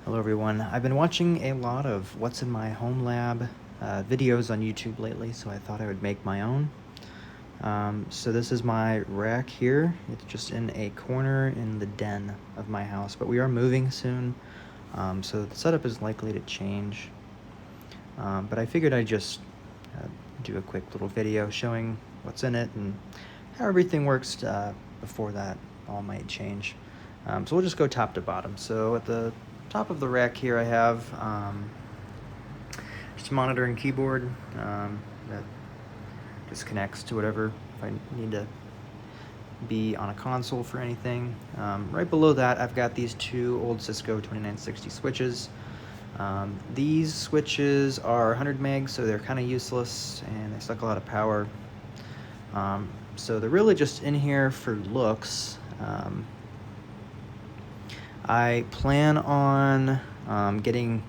Hello everyone. I've been watching a lot of what's in my Homelab videos on YouTube lately, so I thought I would make my own. So this is my rack here. It's just in a corner in the den of my house, but we are moving soon, so the setup is likely to change. But I figured I'd just do a quick little video showing what's in it and how everything works before that all might change. So we'll just go top to bottom. So at the top of the rack here I have just a monitor and keyboard that just connects to whatever if I need to be on a console for anything. Right below that I've got these two old Cisco 2960 switches. These switches are 100 megs, so they're kind of useless and they suck a lot of power. So they're really just in here for looks. I plan on getting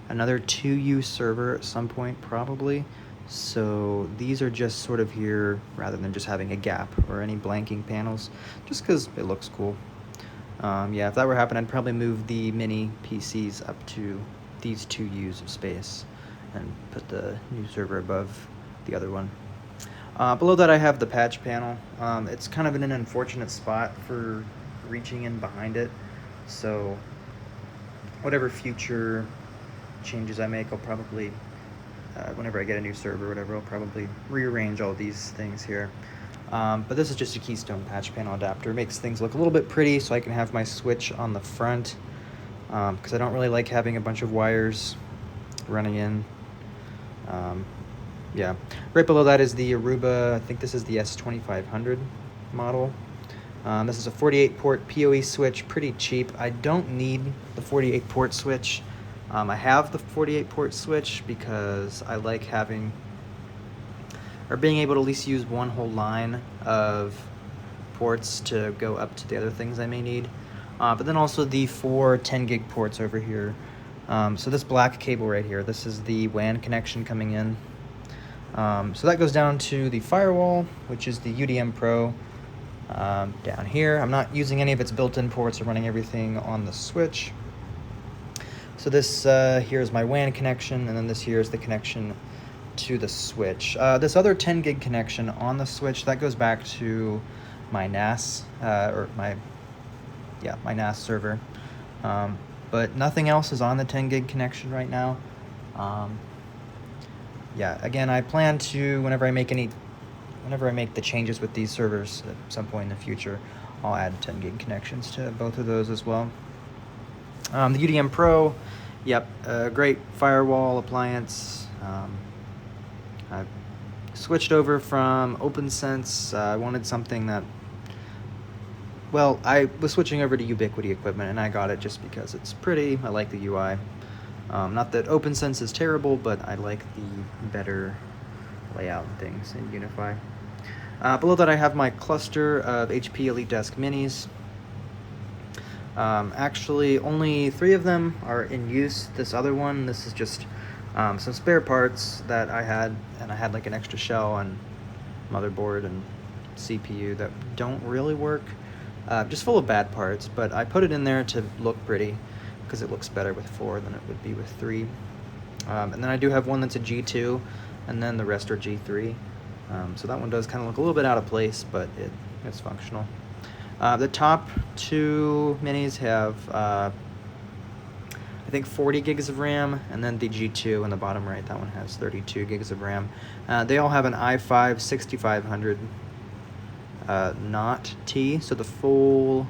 another 2U server at some point probably. So these are just sort of here rather than just having a gap or any blanking panels, just because it looks cool. Yeah, if that were to happen, I'd probably move the mini PCs up to these 2U's of space and put the new server above the other one. Below that I have the patch panel. It's kind of in an unfortunate spot for reaching in behind it. So whatever future changes I make, I'll probably, whenever I get a new server or whatever, I'll probably rearrange all these things here. But this is just a Keystone patch panel adapter. It makes things look a little bit pretty so I can have my switch on the front, because I don't really like having a bunch of wires running in. Yeah, right below that is the Aruba, I think this is the S2500 model. This is a 48 port PoE switch, pretty cheap. I don't need the 48 port switch. I have the 48 port switch because I like having, or being able to at least use one whole line of ports to go up to the other things I may need. But then also the 4 10 gig ports over here. So this black cable right here, this is the WAN connection coming in. So that goes down to the firewall, which is the UDM Pro. Down here, I'm not using any of its built-in ports. I'm running everything on the switch. So this here is my WAN connection, and then this here is the connection to the switch. This other 10 gig connection on the switch, that goes back to my NAS, my NAS server. But nothing else is on the 10 gig connection right now. Yeah, again, I plan to, whenever I make the changes with these servers at some point in the future, I'll add 10 gig connections to both of those as well. The UDM Pro, yep, great firewall appliance. I switched over from OpenSense. I wanted something that, well, I was switching over to Ubiquiti equipment, and I got it just because it's pretty. I like the UI. Not that OpenSense is terrible, but I like the better layout and things in Unify. Below that I have my cluster of HP EliteDesk Minis. Actually, only 3 of them are in use. This other one, this is just some spare parts that I had, and I had like an extra shell and motherboard and CPU that don't really work. Just full of bad parts, but I put it in there to look pretty because it looks better with 4 than it would be with 3. And then I do have one that's a G2, and then the rest are G3. So that one does kind of look a little bit out of place, but it's functional. The top 2 minis have, I think, 40 gigs of RAM, and then the G2 in the bottom right, that one has 32 gigs of RAM. They all have an i5 6500 not T, so the full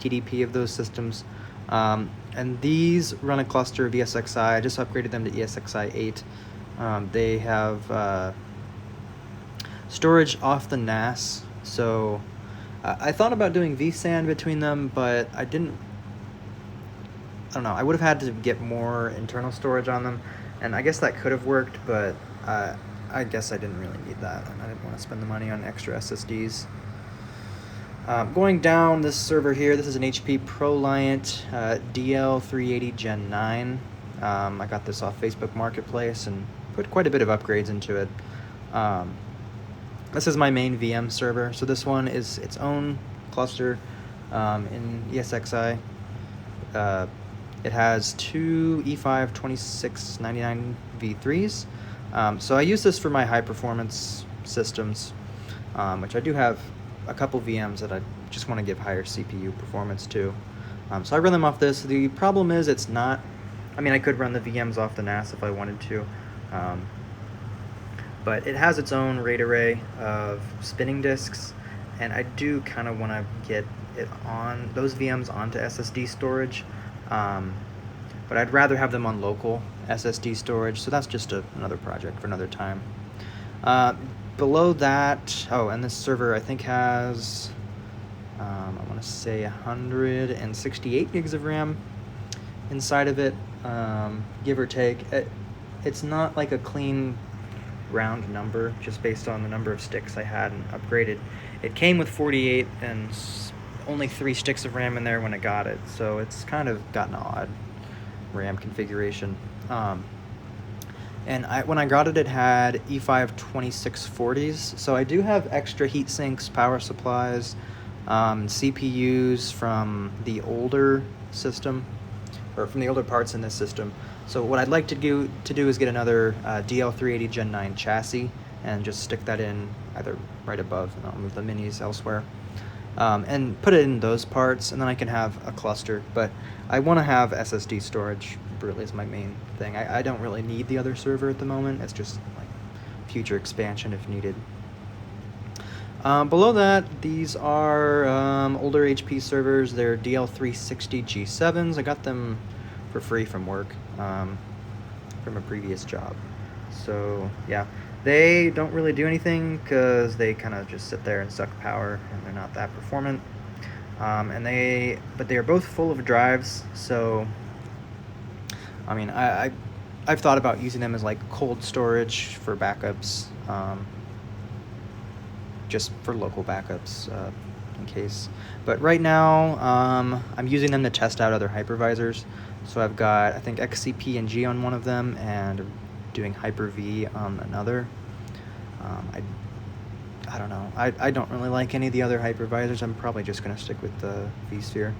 TDP of those systems. And these run a cluster of ESXi. I just upgraded them to ESXi 8. They have storage off the NAS, so I thought about doing vSAN between them, but I don't know, I would have had to get more internal storage on them, and I guess that could have worked, but I guess I didn't really need that, and I didn't want to spend the money on extra SSDs. Going down this server here, this is an HP ProLiant DL380 Gen 9. I got this off Facebook Marketplace and put quite a bit of upgrades into it. This is my main VM server, so this one is its own cluster in ESXi. It has two E5 2699 V3s. So I use this for my high performance systems, which I do have a couple VMs that I just want to give higher CPU performance to. So I run them off this. The problem is it's not, I mean, I could run the VMs off the NAS if I wanted to, but it has its own RAID array of spinning disks, and I do kind of want to get it on those VMs onto SSD storage, but I'd rather have them on local SSD storage, so that's just another project for another time. Below that, oh, and this server I think has, I want to say 168 gigs of RAM inside of it, give or take. It's not like a clean round number, just based on the number of sticks I had and upgraded. It came with 48 and only 3 sticks of RAM in there when I got it, so it's kind of got an odd RAM configuration. And when I got it, it had E5 2640s, so I do have extra heat sinks, power supplies, CPUs from the older system, or from the older parts in this system. So what I'd like to do is get another DL380 Gen 9 chassis and just stick that in either right above, and I'll move the minis elsewhere, and put it in those parts, and then I can have a cluster. But I want to have SSD storage really is my main thing. I don't really need the other server at the moment. It's just like future expansion if needed. Below that, these are older HP servers. They're DL360 G7s. I got them for free from work, from a previous job. So yeah, they don't really do anything because they kind of just sit there and suck power, and they're not that performant. But they are both full of drives, so I mean, I've thought about using them as like cold storage for backups, just for local backups in case. But right now, I'm using them to test out other hypervisors. So I've got, I think, XCP-ng on one of them, and doing Hyper-V on another. I don't know. I don't really like any of the other hypervisors. I'm probably just going to stick with the vSphere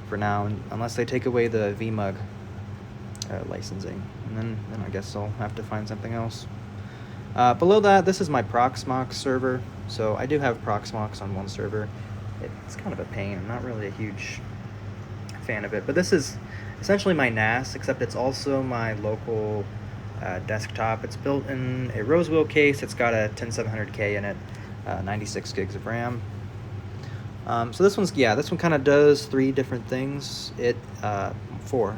for now, unless they take away the vMug licensing, and then I guess I'll have to find something else. Below that, this is my Proxmox server. So I do have Proxmox on one server. It's kind of a pain. I'm not really a huge fan of it, but this is essentially my NAS, except it's also my local desktop. It's built in a Rosewheel case. It's got a 10700K in it, 96 gigs of RAM. So this one kind of does 3 different things. 4.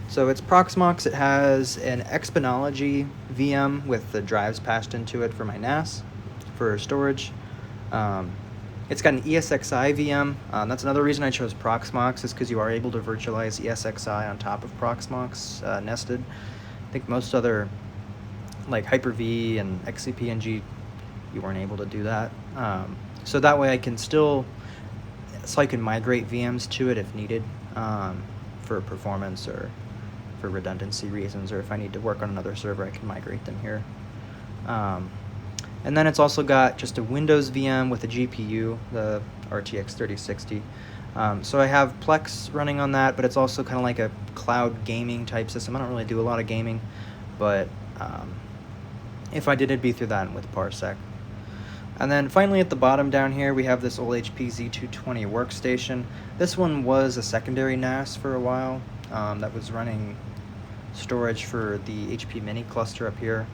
So it's Proxmox. It has an Exponology VM with the drives patched into it for my NAS for storage. It's got an ESXi VM. That's another reason I chose Proxmox, is because you are able to virtualize ESXi on top of Proxmox nested. I think most other, like Hyper-V and XCP-ng, you weren't able to do that. So that way I can migrate VMs to it if needed, for performance or for redundancy reasons, or if I need to work on another server, I can migrate them here. And then it's also got just a Windows VM with a GPU, the RTX 3060. So I have Plex running on that, but it's also kind of like a cloud gaming type system. I don't really do a lot of gaming, but if I did, it'd be through that with Parsec. And then finally at the bottom down here, we have this old HP Z220 workstation. This one was a secondary NAS for a while that was running storage for the HP Mini cluster up here.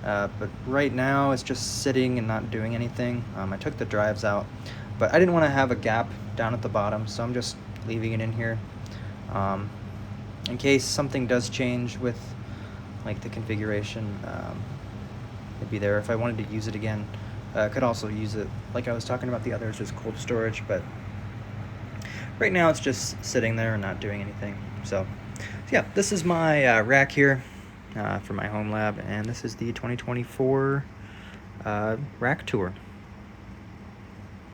But right now it's just sitting and not doing anything. I took the drives out, but I didn't want to have a gap down at the bottom, so I'm just leaving it in here. In case something does change with like the configuration, it'd be there if I wanted to use it again. I could also use it, like I was talking about the others, as cold storage, but right now it's just sitting there and not doing anything. So yeah, this is my rack here for my Homelab, and this is the 2024 rack tour.